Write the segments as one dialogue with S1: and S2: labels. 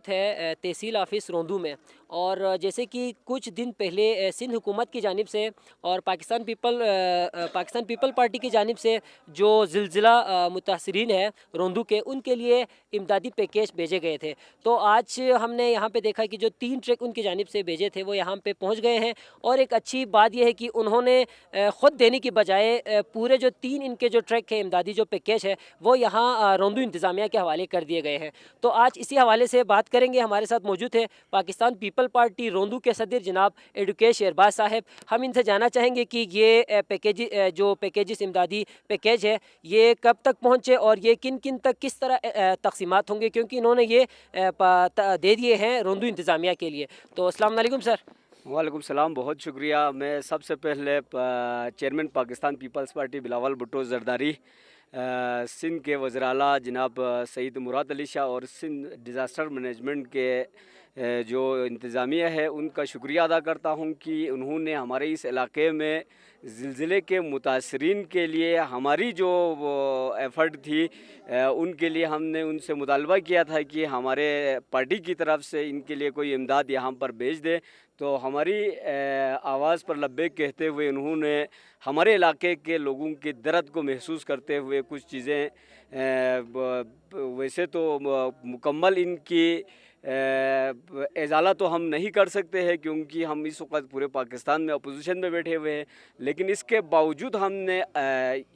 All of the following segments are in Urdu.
S1: موجود ہے تحصیل آفس روندو میں، اور جیسے کہ کچھ دن پہلے سندھ حکومت کی جانب سے اور پاکستان پیپل پارٹی کی جانب سے جو زلزلہ متاثرین ہے روندو کے، ان کے لیے امدادی پیکیج بھیجے گئے تھے۔ تو آج ہم نے یہاں پہ دیکھا کہ جو 3 ٹرک ان کی جانب سے بھیجے تھے وہ یہاں پہ پہنچ گئے ہیں، اور ایک اچھی بات یہ ہے کہ انہوں نے خود دینے کی بجائے پورے جو 3 ان کے جو ٹرک ہے امدادی جو پیکیج ہے وہ یہاں روندو انتظامیہ کے حوالے کر دیے گئے ہیں۔ تو آج اسی حوالے سے بات کریں گے۔ ہمارے ساتھ موجود ہے پاکستان پیپل پارٹی روندو کے صدر جناب ایڈوکیش شہرباز صاحب۔ ہم ان سے جاننا چاہیں گے کہ یہ پیکیجز امدادی پیکیج ہے یہ کب تک پہنچے اور یہ کن کن تک کس طرح تقسیمات ہوں گے، کیونکہ انہوں نے یہ دے دیے ہیں روندو انتظامیہ کے لیے۔ تو السلام علیکم سر۔
S2: وعلیکم السلام، بہت شکریہ۔ میں سب سے پہلے chairman Pakistan Peoples Party Bilawal Bhutto Zardari, Sindh کے وزیر اعلیٰ جناب سعید مراد علی شاہ اور سندھ ڈیزاسٹر مینجمنٹ کے جو انتظامیہ ہے ان کا شکریہ ادا کرتا ہوں کہ انہوں نے ہمارے اس علاقے میں زلزلے کے متاثرین کے لیے ہماری جو ایفرٹ تھی ان کے لیے ہم نے ان سے مطالبہ کیا تھا کہ ہمارے پارٹی کی طرف سے ان کے لیے کوئی امداد یہاں پر بھیج دے، تو ہماری آواز پر لبیک کہتے ہوئے انہوں نے ہمارے علاقے کے لوگوں کے درد کو محسوس کرتے ہوئے کچھ چیزیں ویسے تو مکمل ان کی ازالہ تو ہم نہیں کر سکتے ہیں کیونکہ ہم اس وقت پورے پاکستان میں اپوزیشن میں بیٹھے ہوئے ہیں، لیکن اس کے باوجود ہم نے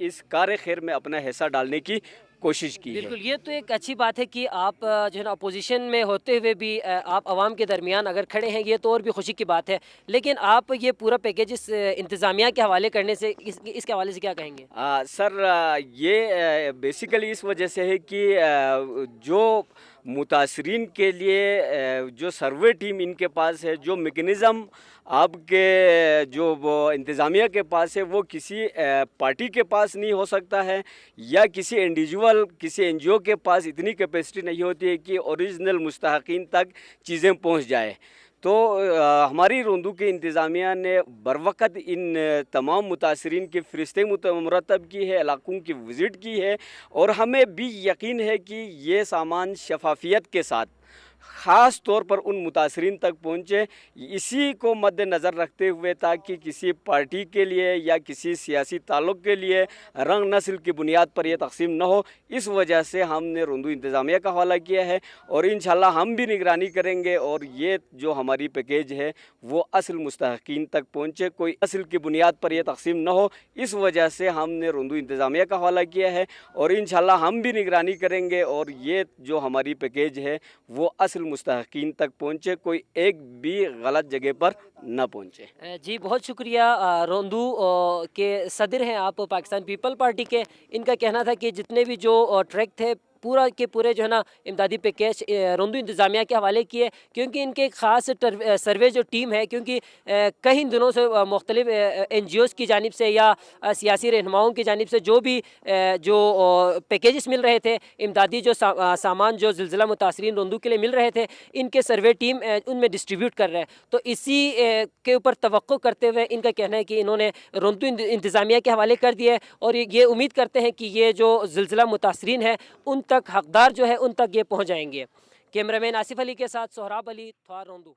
S2: اس کار خیر میں اپنا حصہ ڈالنے کی کوشش کی ہے۔
S1: بالکل، یہ تو ایک اچھی بات ہے کہ آپ جو ہے نا اپوزیشن میں ہوتے ہوئے بھی آپ عوام کے درمیان اگر کھڑے ہیں، یہ تو اور بھی خوشی کی بات ہے۔ لیکن آپ یہ پورا پیکیج اس انتظامیہ کے حوالے کرنے سے اس کے حوالے سے کیا کہیں گے؟
S2: سر، یہ بیسیکلی اس وجہ سے ہے کہ جو متاثرین کے لیے جو سروے ٹیم ان کے پاس ہے، جو میکنزم آپ کے جو وہ انتظامیہ کے پاس ہے، وہ کسی پارٹی کے پاس نہیں ہو سکتا ہے یا کسی انڈیویجول کسی این جی او کے پاس اتنی کیپیسٹی نہیں ہوتی ہے کہ اوریجنل مستحقین تک چیزیں پہنچ جائے۔ تو ہماری روندو کے انتظامیہ نے بروقت ان تمام متاثرین کی فہرستیں مرتب کی ہے، علاقوں کی وزٹ کی ہے، اور ہمیں بھی یقین ہے کہ یہ سامان شفافیت کے ساتھ خاص طور پر ان متاثرین تک پہنچے، اسی کو مد نظر رکھتے ہوئے تاکہ کسی پارٹی کے لیے یا کسی سیاسی تعلق کے لیے رنگ نسل کی بنیاد پر یہ تقسیم نہ ہو، اس وجہ سے ہم نے روندو انتظامیہ کا حوالہ کیا ہے، اور انشاءاللہ ہم بھی نگرانی کریں گے اور یہ جو ہماری پیکیج ہے وہ اصل مستحقین تک پہنچے، کوئی اصل کی بنیاد پر یہ تقسیم نہ ہو، اس وجہ سے ہم نے روندو انتظامیہ کا حوالہ کیا ہے، اور انشاءاللہ ہم بھی نگرانی کریں گے اور یہ جو ہماری پیکیج ہے وہ اصل مستحقین تک پہنچے، کوئی ایک بھی غلط جگہ پر نہ پہنچے۔
S1: جی بہت شکریہ۔ روندو کے صدر ہیں آپ پاکستان پیپل پارٹی کے، ان کا کہنا تھا کہ جتنے بھی جو ٹریک تھے پورا کے پورے جو ہے نا امدادی پیکیج روندو انتظامیہ کے حوالے کیے، کیونکہ ان کے ایک خاص سروے جو ٹیم ہے، کیونکہ کئی دنوں سے مختلف این جی اوز کی جانب سے یا سیاسی رہنماؤں کی جانب سے جو بھی جو پیکیجز مل رہے تھے، امدادی جو سامان جو زلزلہ متاثرین روندو کے لیے مل رہے تھے، ان کے سروے ٹیم ان میں ڈسٹریبیوٹ کر رہے ہیں۔ تو اسی کے اوپر توقع کرتے ہوئے ان کا کہنا ہے کہ انہوں نے روندو انتظامیہ کے حوالے کر دیے، اور یہ امید کرتے ہیں کہ یہ جو زلزلہ متاثرین ہیں ان تک حقدار جو ہے ان تک یہ پہنچ جائیں گے۔ کیمرہ مین آصف علی کے ساتھ سہراب علی، تھوار روندو۔